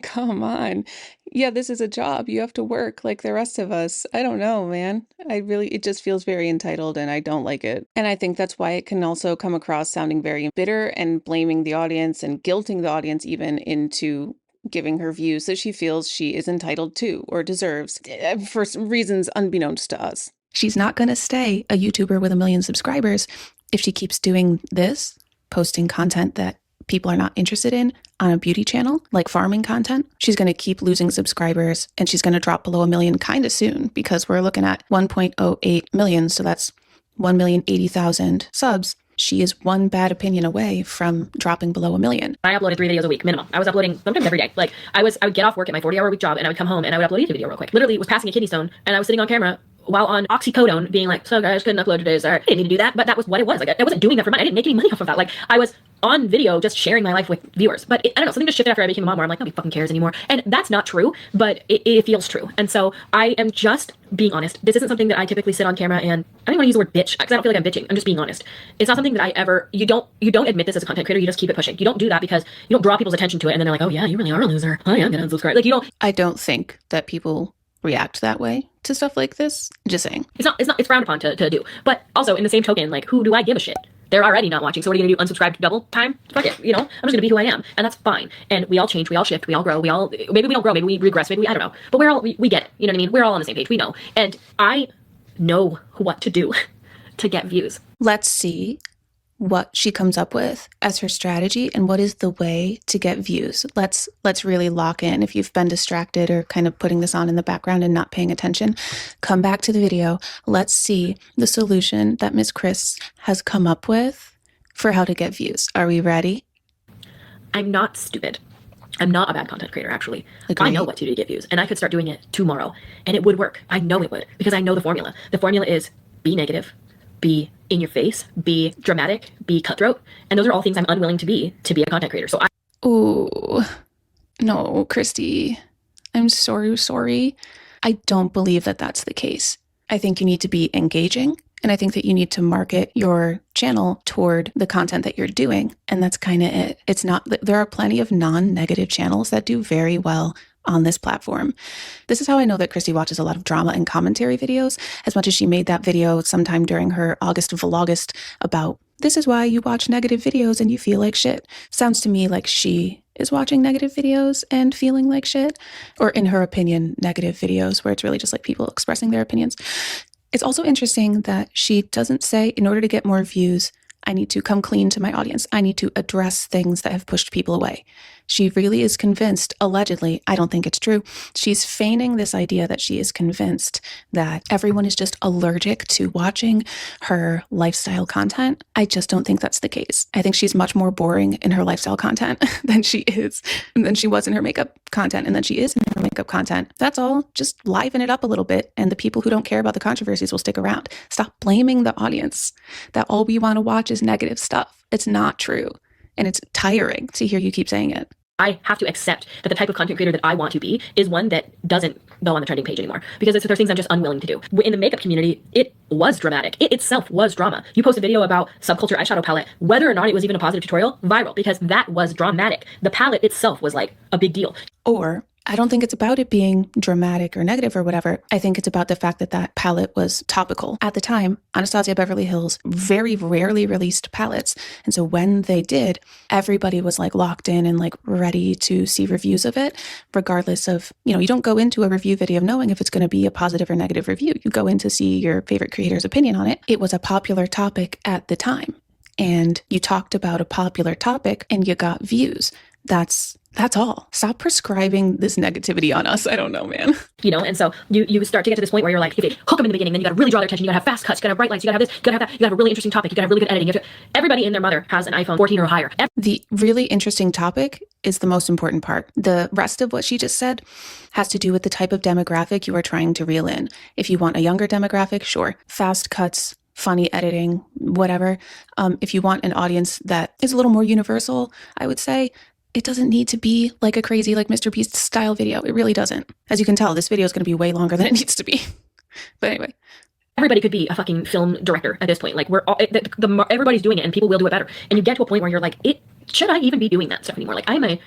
Come on. Yeah, this is a job. You have to work like the rest of us. I don't know, man. It just feels very entitled and I don't like it. And I think that's why it can also come across sounding very bitter and blaming the audience and guilting the audience even into giving her views that she feels she is entitled to or deserves for reasons unbeknownst to us. She's not going to stay a YouTuber with 1 million subscribers if she keeps doing this, posting content that people are not interested in on a beauty channel, like farming content. She's going to keep losing subscribers and she's going to drop below 1 million kind of soon because we're looking at 1.08 million. So that's 1,080,000 subs. She is one bad opinion away from dropping below 1 million. I uploaded 3 videos a week minimum. I was uploading sometimes every day. Like I would get off work at my 40-hour week job and I would come home and I would upload a video real quick. Literally was passing a kidney stone and I was sitting on camera while on oxycodone being like, so guys, couldn't upload today. Sorry. I didn't need to do that, but that was what it was. Like I wasn't doing that for money. I didn't make any money off of that. Like I was on video just sharing my life with viewers. But I don't know, something just shifted after I became a mom where I'm like, nobody fucking cares anymore. And that's not true, but it feels true. And so I am just being honest. This isn't something that I typically sit on camera and I don't want to use the word bitch because I don't feel like I'm bitching. I'm just being honest. It's not something that I ever, you don't admit this as a content creator. You just keep it pushing. You don't do that because you don't draw people's attention to it. And then they're like, oh yeah, you really are a loser. Oh yeah, I'm going to unsubscribe. Like I don't think that people react that way to stuff like this. Just saying. It's frowned upon to do. But also in the same token, like who do I give a shit? They're already not watching. So what are you going to do? Unsubscribe double time? Fuck it. I'm just going to be who I am. And that's fine. And we all change. We all shift. We all grow. Maybe we don't grow. Maybe we regress. Maybe I don't know. But we get it. You know what I mean? We're all on the same page. We know. And I know what to do to get views. Let's see what she comes up with as her strategy and what is the way to get views. Let's really lock in. If you've been distracted or kind of putting this on in the background and not paying attention, come back to the video. Let's see the solution that Miss Kris has come up with for how to get views. Are we ready? I'm not stupid. I'm not a bad content creator, actually. Agreed. I know what to do to get views, and I could start doing it tomorrow, and it would work. I know it would, because I know the formula. The formula is be negative, be in your face, be dramatic, be cutthroat. And those are all things I'm unwilling to be a content creator. So Ooh, no, Kristi, I'm sorry. I don't believe that that's the case. I think you need to be engaging, and I think that you need to market your channel toward the content that you're doing. And that's kind of it. It's not, there are plenty of non-negative channels that do very well on this platform. This is how I know that Kristi watches a lot of drama and commentary videos, as much as she made that video sometime during her August vlogust about this is why you watch negative videos and you feel like shit. Sounds to me like she is watching negative videos and feeling like shit, or in her opinion, negative videos where it's really just like people expressing their opinions. It's also interesting that she doesn't say, in order to get more views, I need to come clean to my audience. I need to address things that have pushed people away. She really is convinced, allegedly, I don't think it's true. She's feigning this idea that she is convinced that everyone is just allergic to watching her lifestyle content. I just don't think that's the case. I think she's much more boring in her lifestyle content than she was in her makeup content, and than she is in her makeup content. That's all. Just liven it up a little bit, and the people who don't care about the controversies will stick around. Stop blaming the audience that all we want to watch is negative stuff. It's not true. And it's tiring to hear you keep saying it. I have to accept that the type of content creator that I want to be is one that doesn't go on the trending page anymore, because there's things I'm just unwilling to do. In the makeup community, it was dramatic. It itself was drama. You post a video about subculture eyeshadow palette, whether or not it was even a positive tutorial, viral, because that was dramatic. The palette itself was like a big deal. Or I don't think it's about it being dramatic or negative or whatever. I think it's about the fact that that palette was topical. At the time, Anastasia Beverly Hills very rarely released palettes. And so when they did, everybody was like locked in and like ready to see reviews of it, regardless of, you don't go into a review video knowing if it's going to be a positive or negative review. You go in to see your favorite creator's opinion on it. It was a popular topic at the time. And you talked about a popular topic and you got views. That's all. Stop prescribing this negativity on us. I don't know, man. And so you start to get to this point where you're like, okay, hook them in the beginning, then you got to really draw their attention. You got to have fast cuts, you got to have bright lights, you got to have this, you got to have that, you got to have a really interesting topic, you got to have really good editing. Everybody and their mother has an iPhone 14 or higher. The really interesting topic is the most important part. The rest of what she just said has to do with the type of demographic you are trying to reel in. If you want a younger demographic, sure. Fast cuts, funny editing, whatever. If you want an audience that is a little more universal, I would say, it doesn't need to be like a crazy, like Mr. Beast style video. It really doesn't. As you can tell, this video is going to be way longer than it needs to be. But anyway. Everybody could be a fucking film director at this point. Like we're all, everybody's doing it and people will do it better. And you get to a point where you're like, should I even be doing that stuff anymore? Like I'm a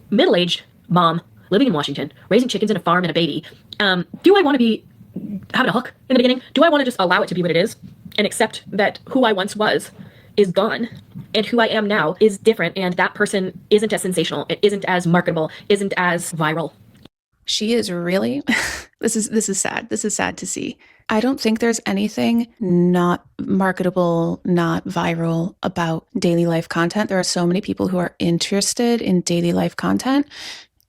middle-aged mom living in Washington, raising chickens and a farm and a baby. Do I want to be having a hook in the beginning? Do I want to just allow it to be what it is and accept that who I once was is gone and who I am now is different, and that person isn't as sensational, it isn't as marketable, isn't as viral? She is really, this is sad. This is sad to see. I don't think there's anything not marketable, not viral about daily life content. There are so many people who are interested in daily life content.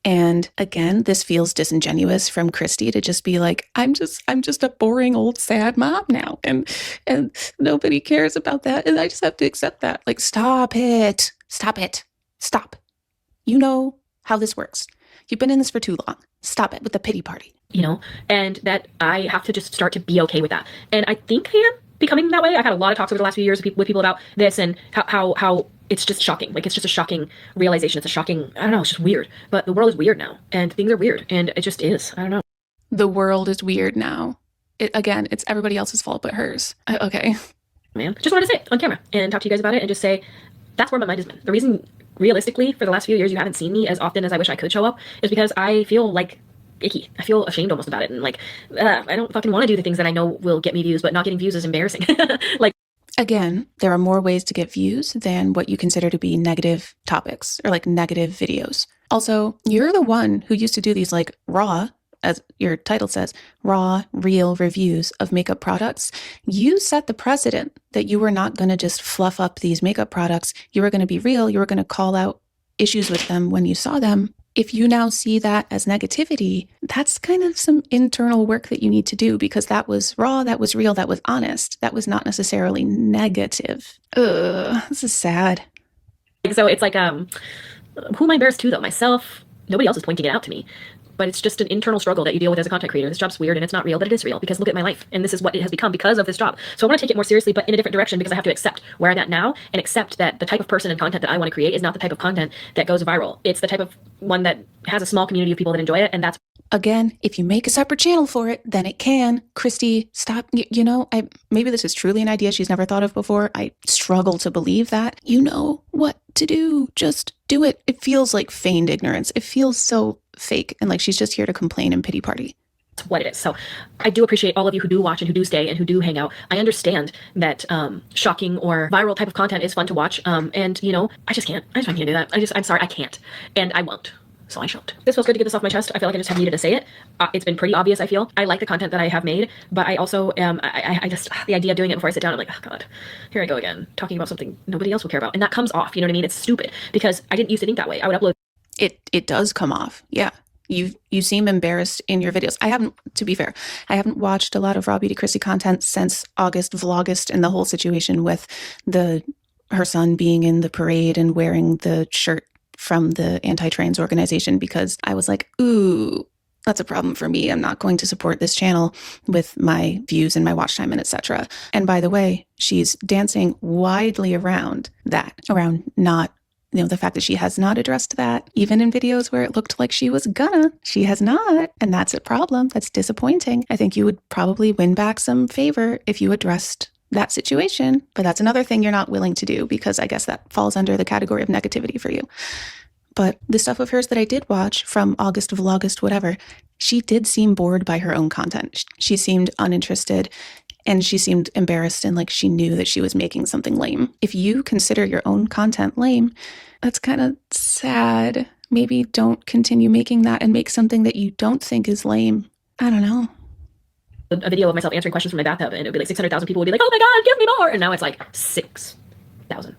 And again, this feels disingenuous from Kristi to just be like, I'm just a boring old sad mom now. And nobody cares about that. And I just have to accept that. Like, stop it. Stop. You know how this works. You've been in this for too long. Stop it with the pity party. And that I have to just start to be okay with that. And I think I am becoming that way. I've had a lot of talks over the last few years with people about this and how it's just shocking. Like, it's just a shocking realization. It's a shocking, I don't know, it's just weird. But the world is weird now, and things are weird, and it just is. I don't know. The world is weird now. It's everybody else's fault but hers. Okay. Man, just wanted to say it on camera and talk to you guys about it and just say, that's where my mind has been. The reason, realistically, for the last few years, you haven't seen me as often as I wish I could show up is because I feel like icky. I feel ashamed almost about it. And like, I don't fucking want to do the things that I know will get me views, but not getting views is embarrassing. Like, again, there are more ways to get views than what you consider to be negative topics or like negative videos. Also, you're the one who used to do these like raw, as your title says, raw, real reviews of makeup products. You set the precedent that you were not going to just fluff up these makeup products. You were going to be real. You were going to call out issues with them when you saw them. If you now see that as negativity, that's kind of some internal work that you need to do, because that was raw, that was real, that was honest. That was not necessarily negative. This is sad. So it's like, who am I embarrassed to though? Myself? Nobody else is pointing it out to me. but it's just an internal struggle that you deal with as a content creator. This job's weird and it's not real, but it is real because look at my life. And this is what it has become because of this job. So I want to take it more seriously, but in a different direction, because I have to accept where I'm at now and accept that the type of person and content that I want to create is not the type of content that goes viral. It's the type of one that has a small community of people that enjoy it. And that's Again, if you make a separate channel for it, then it can. Kristi, stop. Maybe this is truly an idea she's never thought of before. I struggle to believe that. You know what to do. Just do it. It feels like feigned ignorance. It feels so fake and like she's just here to complain and pity party. What it is. So I do appreciate all of you who do watch and who do stay and who do hang out. I understand that shocking or viral type of content is fun to watch. And I just can't do that. I'm sorry, I can't. And I won't. So I shan't. This feels good to get this off my chest. I feel like I just have needed to say it. It's been pretty obvious, I feel. I like the content that I have made, but I also I just, the idea of doing it before I sit down, I'm like, oh God, here I go again, talking about something nobody else will care about. And that comes off, you know what I mean? It's stupid because I didn't used to think that way. I would upload. It does come off. Yeah. You seem embarrassed in your videos. To be fair, I haven't watched a lot of RawBeautyKristi content since August Vlogust and the whole situation with her son being in the parade and wearing the shirt from the anti-trans organization, because I was like, ooh, that's a problem for me. I'm not going to support this channel with my views and my watch time and etc. And by the way, she's dancing widely around not, the fact that she has not addressed that, even in videos where it looked like she was gonna. She has not, and that's a problem. That's disappointing. I think you would probably win back some favor if you addressed that situation, but that's another thing you're not willing to do, because I guess that falls under the category of negativity for you. But the stuff of hers that I did watch from August, Vlogust, whatever, she did seem bored by her own content. She seemed uninterested and she seemed embarrassed and like she knew that she was making something lame. If you consider your own content lame, that's kind of sad. Maybe don't continue making that and make something that you don't think is lame. I don't know. A video of myself answering questions from my bathtub, and it would be like 600,000 people would be like, oh my God, give me more. And now it's like 6,000.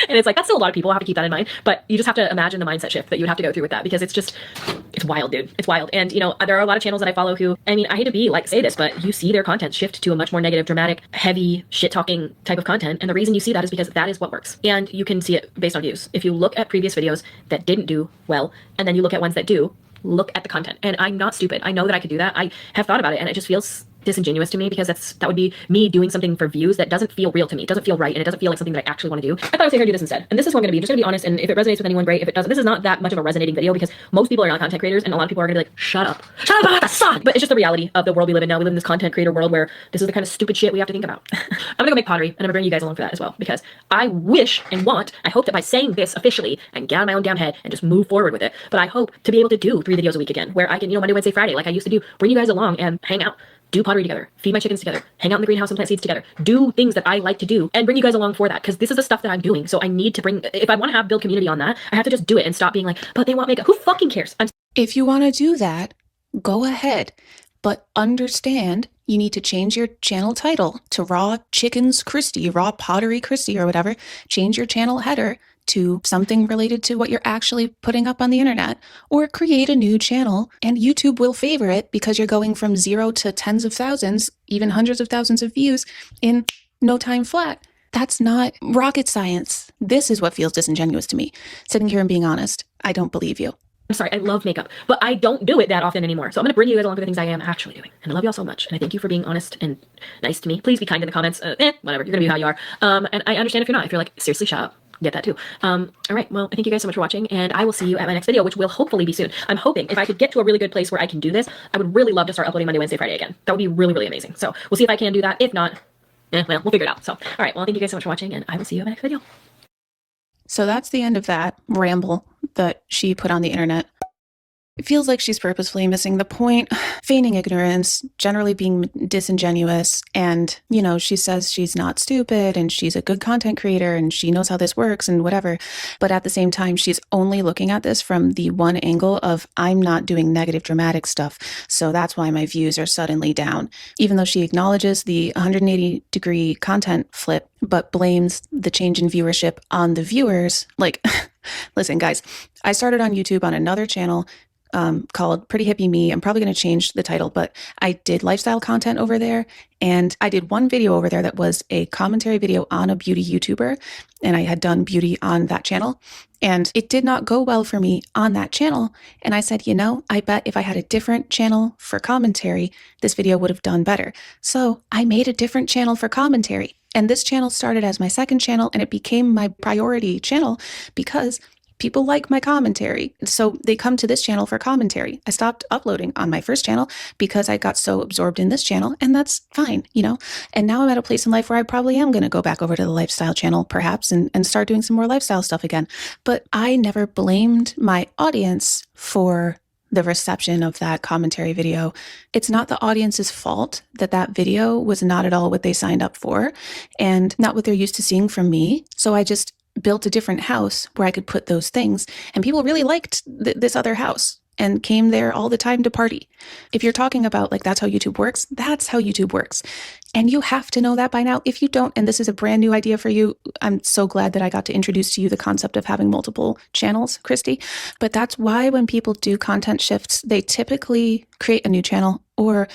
And it's like, that's still a lot of people. I have to keep that in mind. But you just have to imagine the mindset shift that you would have to go through with that, because it's wild, dude. It's wild. And there are a lot of channels that I follow who, I hate to be like, say this, but you see their content shift to a much more negative, dramatic, heavy, shit talking type of content. And the reason you see that is because that is what works. And you can see it based on views. If you look at previous videos that didn't do well, and then you look at ones that do, look at the content. And I'm not stupid. I know that I could do that. I have thought about it, and it just feels disingenuous to me, because that would be me doing something for views that doesn't feel real to me. It doesn't feel right, and it doesn't feel like something that I actually want to do. I thought I was going to do this instead. And this is what I'm going to be. I'm just going to be honest, and if it resonates with anyone, great. If it doesn't, this is not that much of a resonating video, because most people are not content creators, and a lot of people are going to be like, shut up about the sun. But it's just the reality of the world we live in now. We live in this content creator world where this is the kind of stupid shit we have to think about. I'm going to go make pottery, and I'm going to bring you guys along for that as well, because I wish and I hope that by saying this officially and get out of my own damn head and just move forward with it, but I hope to be able to do 3 videos a week again, where I can, Monday, Wednesday, Friday, like I used to do, bring you guys along and hang out, do pottery together, feed my chickens together, hang out in the greenhouse and plant seeds together, do things that I like to do, and bring you guys along for that, because this is the stuff that I'm doing. So I need to if I want to build community on that, I have to just do it and stop being like, but they want makeup. Who fucking cares? If you want to do that, go ahead. But understand you need to change your channel title to RawBitternessKristi, RawBeautyKristi, or whatever. Change your channel header to something related to what you're actually putting up on the internet, or create a new channel, and YouTube will favor it because you're going from 0 to tens of thousands, even hundreds of thousands of views in no time flat. That's not rocket science. This is what feels disingenuous to me. Sitting here and being honest, I don't believe you. I'm sorry, I love makeup, but I don't do it that often anymore. So I'm going to bring you guys along for the things I am actually doing. And I love y'all so much. And I thank you for being honest and nice to me. Please be kind in the comments. Whatever. You're going to be how you are. And I understand if you're not. If you're like, seriously, shut up. Get that too. All right. Well, I thank you guys so much for watching, and I will see you at my next video, which will hopefully be soon. I'm hoping if I could get to a really good place where I can do this, I would really love to start uploading Monday, Wednesday, Friday again. That would be really, really amazing. So we'll see if I can do that. If not, well, we'll figure it out. So, all right. Well, thank you guys so much for watching, and I will see you at my next video. So that's the end of that ramble that she put on the internet. It feels like she's purposefully missing the point, feigning ignorance, generally being disingenuous. And, she says she's not stupid and she's a good content creator and she knows how this works and whatever. But at the same time, she's only looking at this from the one angle of, I'm not doing negative dramatic stuff, so that's why my views are suddenly down. Even though she acknowledges the 180-degree content flip, but blames the change in viewership on the viewers. Like, listen, guys, I started on YouTube on another channel called Pretty Hippie Me. I'm probably going to change the title, but I did lifestyle content over there. And I did one video over there that was a commentary video on a beauty YouTuber. And I had done beauty on that channel. And it did not go well for me on that channel. And I said, I bet if I had a different channel for commentary, this video would have done better. So I made a different channel for commentary. And this channel started as my second channel, and it became my priority channel because people like my commentary. So they come to this channel for commentary. I stopped uploading on my first channel because I got so absorbed in this channel, and that's fine, And now I'm at a place in life where I probably am going to go back over to the lifestyle channel perhaps and start doing some more lifestyle stuff again. But I never blamed my audience for the reception of that commentary video. It's not the audience's fault that that video was not at all what they signed up for and not what they're used to seeing from me. So I just built a different house where I could put those things, and people really liked this other house and came there all the time to party. If you're talking about like that's how YouTube works, that's how YouTube works. And you have to know that by now. If you don't, and this is a brand new idea for you, I'm so glad that I got to introduce to you the concept of having multiple channels, Kristi. But that's why when people do content shifts, they typically create a new channel or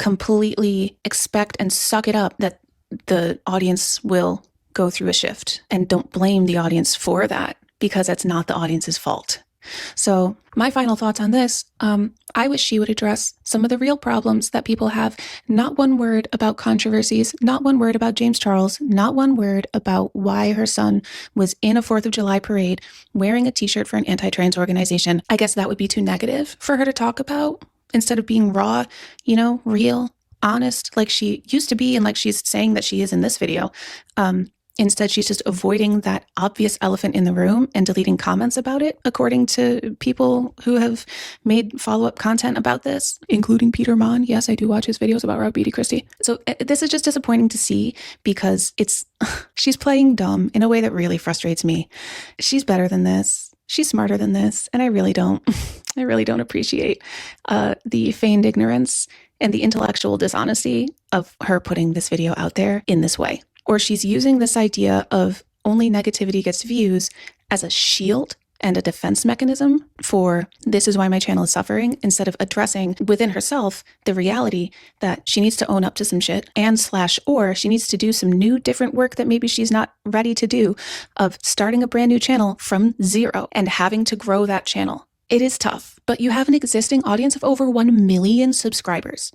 completely expect and suck it up that the audience will go through a shift, and don't blame the audience for that because that's not the audience's fault. So my final thoughts on this, I wish she would address some of the real problems that people have. Not one word about controversies, not one word about James Charles, not one word about why her son was in a 4th of July parade wearing a t-shirt for an anti-trans organization. I guess that would be too negative for her to talk about instead of being raw, real, honest, like she used to be and like she's saying that she is in this video. Instead, she's just avoiding that obvious elephant in the room and deleting comments about it, according to people who have made follow-up content about this, including Peter Mon. Yes, I do watch his videos about RawBeautyKristi. So this is just disappointing to see because she's playing dumb in a way that really frustrates me. She's better than this. She's smarter than this. And I really don't appreciate the feigned ignorance and the intellectual dishonesty of her putting this video out there in this way. Or she's using this idea of only negativity gets views as a shield and a defense mechanism for this is why my channel is suffering, instead of addressing within herself the reality that she needs to own up to some shit or she needs to do some new different work that maybe she's not ready to do, of starting a brand new channel from zero and having to grow that channel. It is tough, but you have an existing audience of over 1 million subscribers.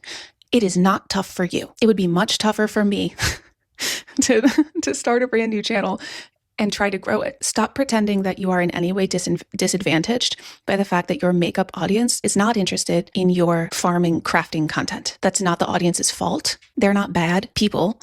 It is not tough for you. It would be much tougher for me to start a brand new channel and try to grow it. Stop pretending that you are in any way disadvantaged by the fact that your makeup audience is not interested in your farming, crafting content. That's not the audience's fault. They're not bad people.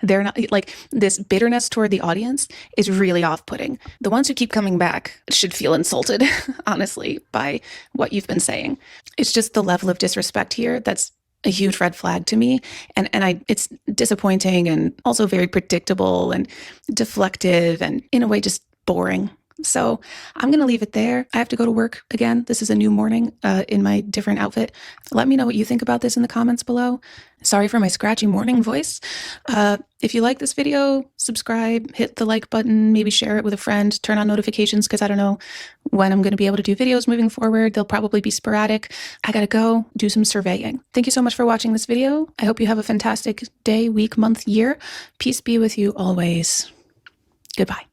They're not like this bitterness toward the audience is really off-putting. The ones who keep coming back should feel insulted, honestly, by what you've been saying. It's just the level of disrespect here that's a huge red flag to me. And it's disappointing and also very predictable and deflective and in a way just boring. So I'm going to leave it there. I have to go to work again. This is a new morning in my different outfit. Let me know what you think about this in the comments below. Sorry for my scratchy morning voice. If you like this video, subscribe, hit the like button, maybe share it with a friend, turn on notifications because I don't know when I'm going to be able to do videos moving forward. They'll probably be sporadic. I got to go do some surveying. Thank you so much for watching this video. I hope you have a fantastic day, week, month, year. Peace be with you always. Goodbye.